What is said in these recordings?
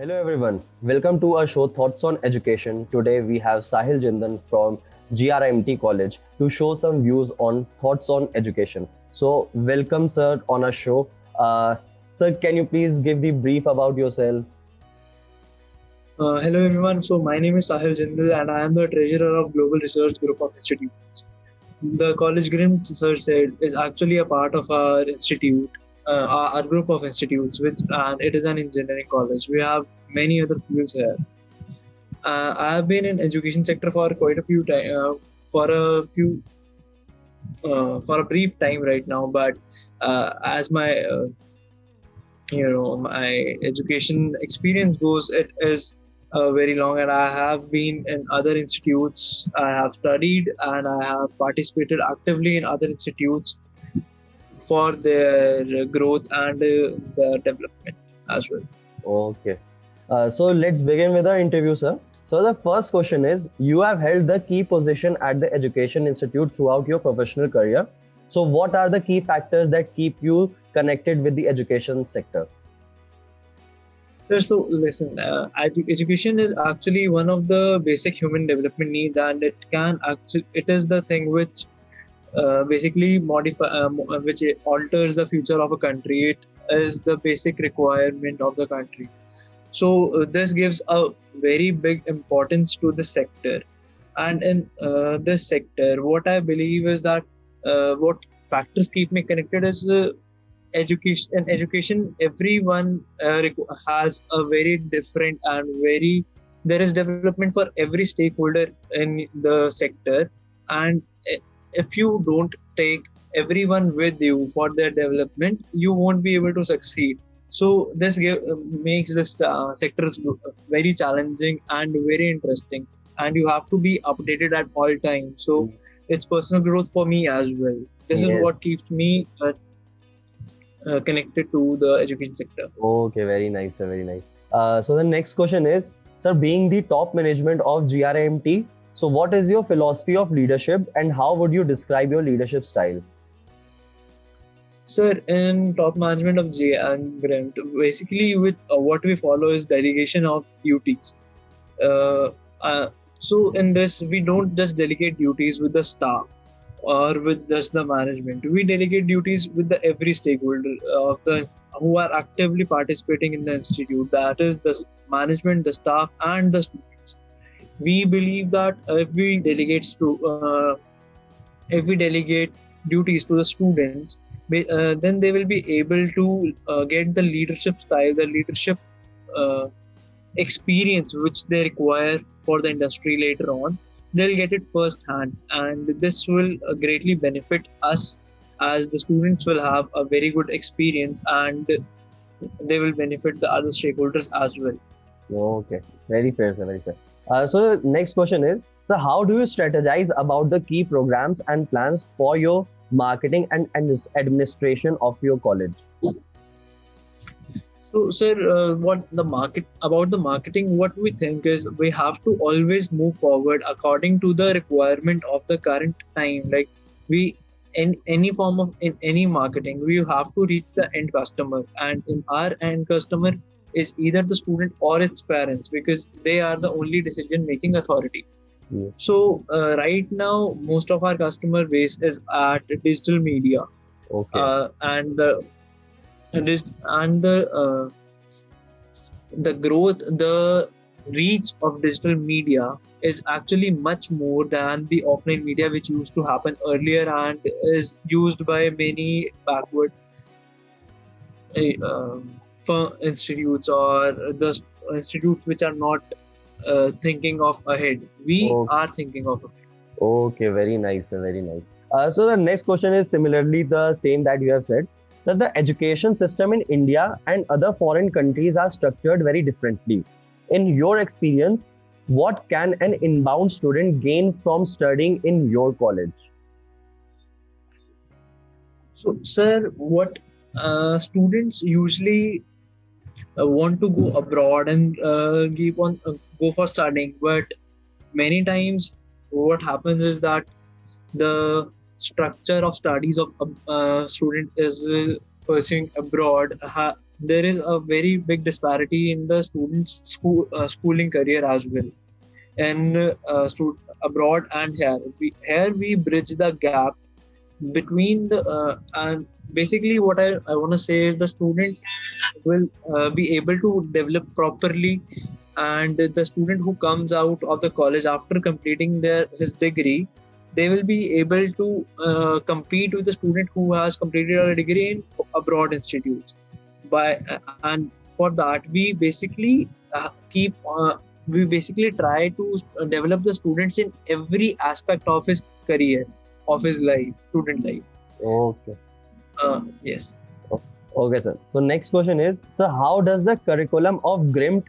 Hello everyone, welcome to our show Thoughts on Education. Today we have Sahil Jindal from GRIMT College to show some views on thoughts on education. So welcome sir on our show. Sir, can you please give the brief about yourself? Hello everyone. So my name is Sahil Jindal and I am the treasurer of Global Research Group of Institutes. The College GRIMT, sir said, is actually a part of our institute, our group of institutes, which and it is an engineering college. We have many other fields here. I have been in education sector for quite a few time, for a brief time right now. But as my education experience goes, it is very long, and I have been in other institutes. I have studied and I have participated actively in other institutes for their growth and their development as well. Okay. So let's begin with the interview, sir. So the first question is, you have held the key position at the Education Institute throughout your professional career. So what are the key factors that keep you connected with the education sector? Sir, so listen, education is actually one of the basic human development needs, and it is the thing which basically which alters the future of a country. It is the basic requirement of the country. So this gives a very big importance to the sector, and in this sector, what I believe is that what factors keep me connected is education. In education, everyone has a very different and very there is development for every stakeholder in the sector, and if you don't take everyone with you for their development, you won't be able to succeed. So this makes this sector very challenging and very interesting, and you have to be updated at all times. So it's personal growth for me as well. This is Yes. what keeps me connected to the education sector. Okay, very nice, sir, very nice. So the next question is, sir, being the top management of GRMT, so what is your philosophy of leadership and how would you describe your leadership style? Sir, in top management of J and GRIMT, basically with what we follow is delegation of duties. Uh, so in this, we don't just delegate duties with the staff or with just the management. We delegate duties with the every stakeholder of the who are actively participating in the institute. That is the management, the staff, and the students. We believe that if we delegate duties to the students, then they will be able to get the leadership style, the leadership experience which they require for the industry later on. They'll get it firsthand, and this will greatly benefit us, as the students will have a very good experience and they will benefit the other stakeholders as well. Okay, very fair, sir, very fair. So the next question is, so how do you strategize about the key programs and plans for your marketing and administration of your college? So, sir, what the marketing, what we think is we have to always move forward according to the requirement of the current time. Like in any marketing, we have to reach the end customer, and in our end customer is either the student or its parents, because they are the only decision-making authority. Yeah. So right now, most of our customer base is at digital media, Okay. and the growth, the reach of digital media is actually much more than the offline media which used to happen earlier and is used by many backward for institutes or the institutes which are not thinking of ahead. We Okay. are thinking of ahead. Okay, very nice, sir, very nice. So the next question is similarly the same that you have said, that the education system in India and other foreign countries are structured very differently. In your experience, what can an inbound student gain from studying in your college? So, sir, what students usually want to go abroad and go for studying, but many times what happens is that the structure of studies of a student is pursuing abroad there is a very big disparity in the students' schooling career as well, and abroad and here. Here we bridge the gap between the and basically what I want to say is the student will be able to develop properly, and the student who comes out of the college after completing his degree, they will be able to compete with the student who has completed a degree in abroad institutes. And for that we basically try to develop the students in every aspect of his career, of his life, student life. Okay. Yes. Okay, sir. So next question is, so how does the curriculum of GRIMT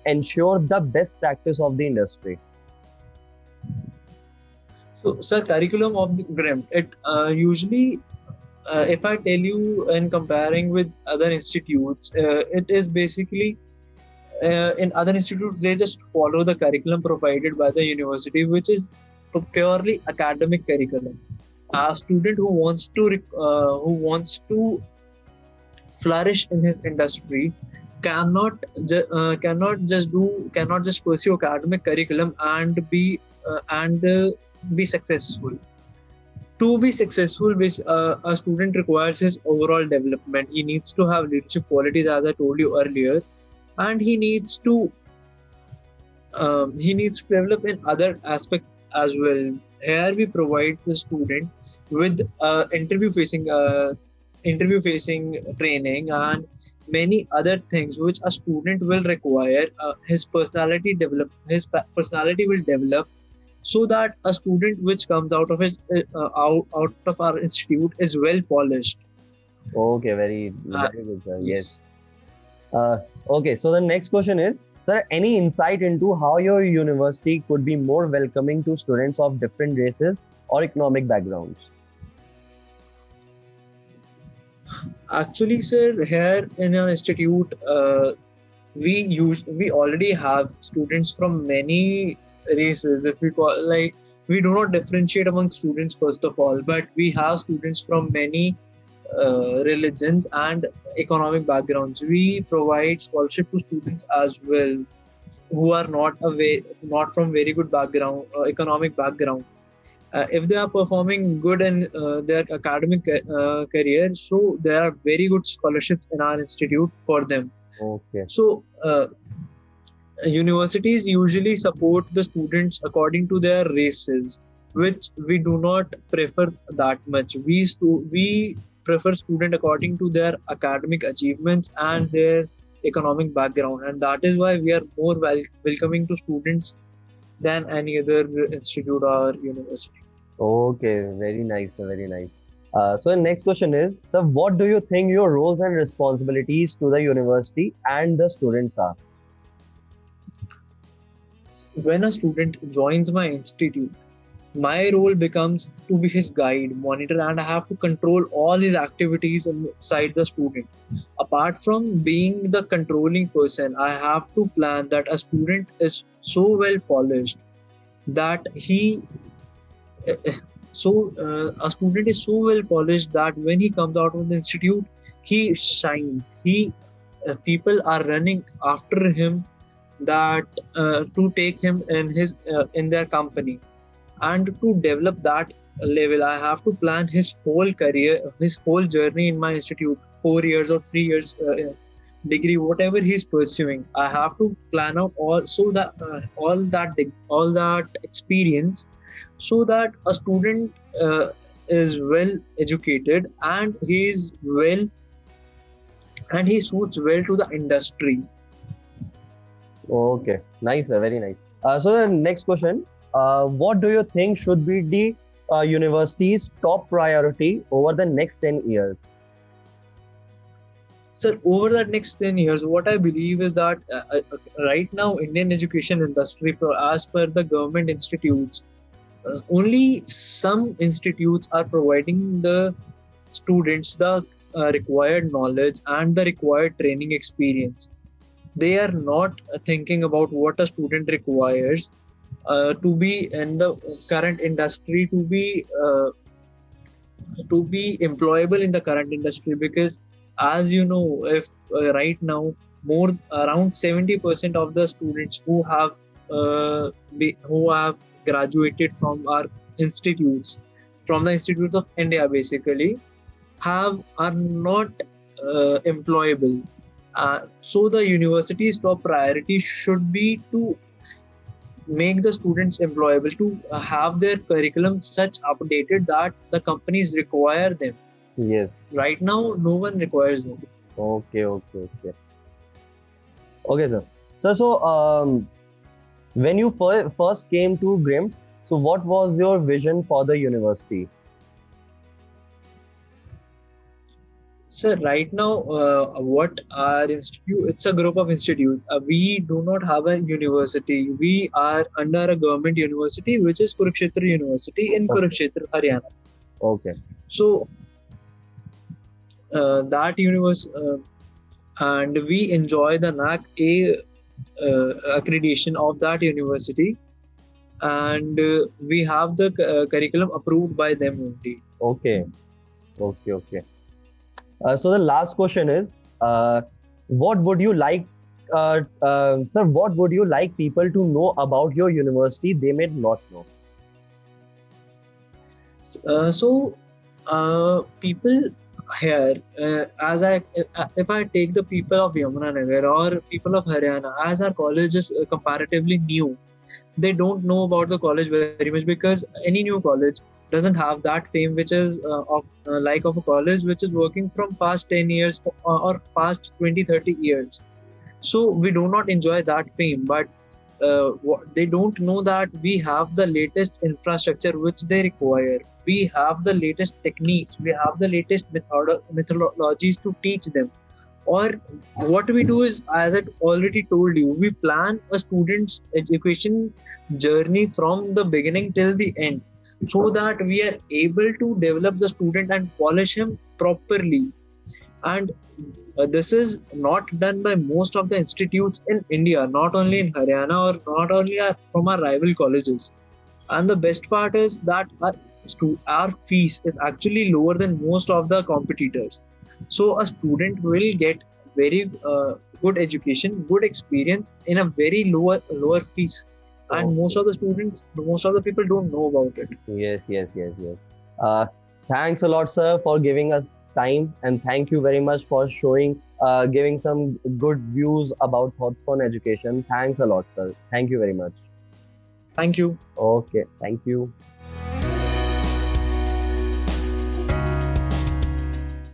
ensure the best practice of the industry? So, sir, curriculum of the GRIMT, it usually, if I tell you in comparing with other institutes, it is basically in other institutes they just follow the curriculum provided by the university, which is purely academic curriculum. A student who wants to flourish in his industry cannot just pursue academic curriculum and be successful. To be successful, a student requires his overall development. He needs to have leadership qualities, as I told you earlier, and he needs to develop in other aspects as well. Here we provide the student with interview facing training and many other things which a student will require. His personality will develop, so that a student which comes out of out of our institute is well polished. Okay, very good, sir. Yes. Okay, so the next question is, sir, any insight into how your university could be more welcoming to students of different races or economic backgrounds? Actually, sir, here in our institute, we already have students from many races. If we do not differentiate among students first of all, but we have students from many religions and economic backgrounds. We provide scholarship to students as well who are not from very good background, economic background. If they are performing good in their academic career, so there are very good scholarships in our institute for them. Okay. So universities usually support the students according to their races, which we do not prefer that much. We prefer student according to their academic achievements and their economic background, and that is why we are more welcoming to students than any other institute or university. Okay, very nice, very nice. So the next question is, so what do you think your roles and responsibilities to the university and the students are? When a student joins my institute, my role becomes to be his guide, monitor, and I have to control all his activities inside the student. Apart from being the controlling person, I have to plan that a student is so well polished that a student is so well polished that when he comes out of the institute, he shines. People are running after him that to take him in their company. And to develop that level, I have to plan his whole career, his whole journey in my institute, 4 years or 3 years degree, whatever he's pursuing. I have to plan out all that experience, so that a student is well educated and he suits well to the industry. Okay, nice, very nice. So the next question. What do you think should be the university's top priority over the next 10 years? Sir, over the next 10 years, what I believe is that right now, Indian education industry, as per the government institutes, only some institutes are providing the students the required knowledge and the required training experience. They are not thinking about what a student requires to be in the current industry, to be employable in the current industry, because as you know, if right now more around 70% of the students who have graduated from our institutes, from the institutes of India, basically, are not employable. So the university's top priority should be to make the students employable, to have their curriculum such updated that the companies require them. Yes. Right now, no one requires them. Okay, okay, okay. Okay, sir. So, when you first came to GRIMT, so what was your vision for the university? So right now, what our institute? It's a group of institutes. We do not have a university. We are under a government university, which is Kurukshetra University in Okay. Kurukshetra, Haryana. Okay. So that and we enjoy the NAC A accreditation of that university, and we have the curriculum approved by them only. Okay. Okay. Okay. So the last question is, what would you like, sir? What would you like people to know about your university they may not know? People here, if I take the people of Yamunanagar or people of Haryana, as our college is comparatively new, they don't know about the college very much, because any new college doesn't have that fame which is of a college which is working from past 10 years or past 20-30 years. So we do not enjoy that fame, but they don't know that we have the latest infrastructure which they require. We have the latest techniques, we have the latest methodologies to teach them. Or what we do is, as I already told you, we plan a student's education journey from the beginning till the end, so that we are able to develop the student and polish him properly. And this is not done by most of the institutes in India, not only in Haryana or not only from our rival colleges. And the best part is that our fees is actually lower than most of the competitors. So a student will get very good education, good experience in a very lower fees. And most of the people don't know about it. Yes, yes, yes, yes. Thanks a lot, sir, for giving us time, and thank you very much for giving some good views about thoughts on education. Thanks a lot, sir. Thank you very much. Thank you. Okay, thank you.